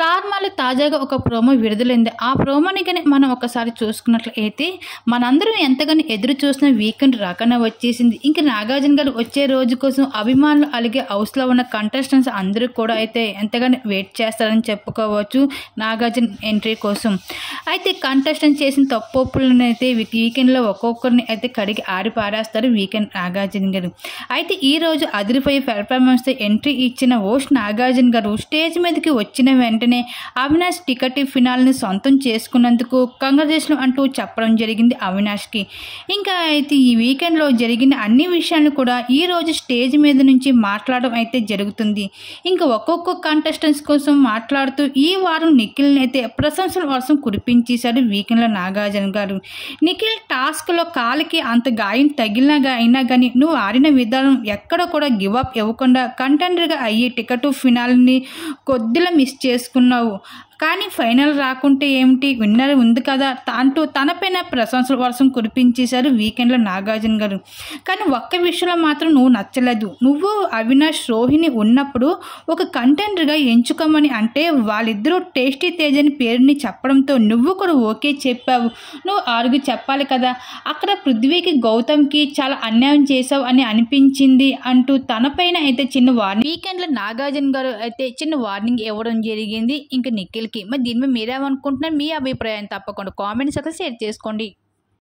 Star మాలో తాజాగా ఒక ప్రోమో విడుదలైంది. ఆ ప్రోమోని గాని మనం ఒకసారి చూసుకున్నట్లయితే మనందరం ఎంతగానో ఎదురు చూసిన వీకెండ్ రాకనే వచ్చేసింది. ఇంక నాగార్జున గారు వచ్చే రోజు కోసం అభిమానులు అలాగే హౌస్లో ఉన్న కంటెస్టెంట్స్ అందరూ కూడా అయితే ఎంతగానో వెయిట్ చేస్తారని చెప్పుకోవచ్చు నాగార్జున ఎంట్రీ కోసం. అయితే కంటెస్టెంట్ చేసిన తప్పులను అయితే వీకెండ్లో ఒక్కొక్కరిని అయితే కడిగి ఆడి పారేస్తారు వీకెండ్ నాగార్జున గారు. అయితే ఈరోజు అదిరిపోయే పెర్ఫార్మెన్స్తో ఎంట్రీ ఇచ్చిన హోస్ట్ నాగార్జున గారు స్టేజ్ మీదకి వచ్చిన వెంటనే అవినాష్ టికెట్ ఫినాల్ని సొంతం చేసుకున్నందుకు కంగ్రాచులేషన్ అంటూ చెప్పడం జరిగింది అవినాష్కి. ఇంకా అయితే ఈ వీకెండ్లో జరిగిన అన్ని విషయాలను కూడా ఈరోజు స్టేజ్ మీద నుంచి మాట్లాడడం అయితే జరుగుతుంది. ఇంకా ఒక్కొక్క కంటెస్టెంట్స్ కోసం మాట్లాడుతూ ఈ వారం నిఖిల్ని అయితే ప్రశంసల వర్షం కురిపించేశాడు వీకెండ్లో నాగార్జున గారు. నిఖిల్ టాస్క్లో కాలికి అంత గాయం తగిలినా అయినా కానీ నువ్వు ఆడిన విధానం ఎక్కడ కూడా గివ్ అప్ ఇవ్వకుండా కంటెండర్గా అయ్యి టికెట్ ఫినాల్ని కొద్దిలా మిస్ చేసుకున్నావు. కానీ ఫైనల్ రాకుంటే ఏమిటి, విన్నర్ ఉంది కదా అంటూ తనపైన ప్రశంసల వర్షం కురిపించేశారు వీకెండ్లో నాగార్జున గారు. కానీ ఒక్క విషయంలో మాత్రం నువ్వు నచ్చలేదు. నువ్వు అవినాష్ రోహిణి ఉన్నప్పుడు ఒక కంటెండర్గా ఎంచుకోమని అంటే వాళ్ళిద్దరూ టేస్టీ తేజ్ అని పేరుని చెప్పడంతో నువ్వు కూడా ఓకే చెప్పావు. నువ్వు ఆరుగు చెప్పాలి కదా, అక్కడ పృథ్వీకి గౌతమ్కి చాలా అన్యాయం చేశావు అని అనిపించింది అంటూ తనపైన అయితే చిన్న వార్నింగ్ వీకెండ్లో నాగార్జున గారు అయితే చిన్న వార్నింగ్ ఇవ్వడం జరిగింది ఇంకా నిఖిల్. మరి దీని మీద మీరేమనుకుంటున్నారు, మీ అభిప్రాయం తప్పకుండా కామెంట్స్ అక్కడ షేర్ చేసుకోండి.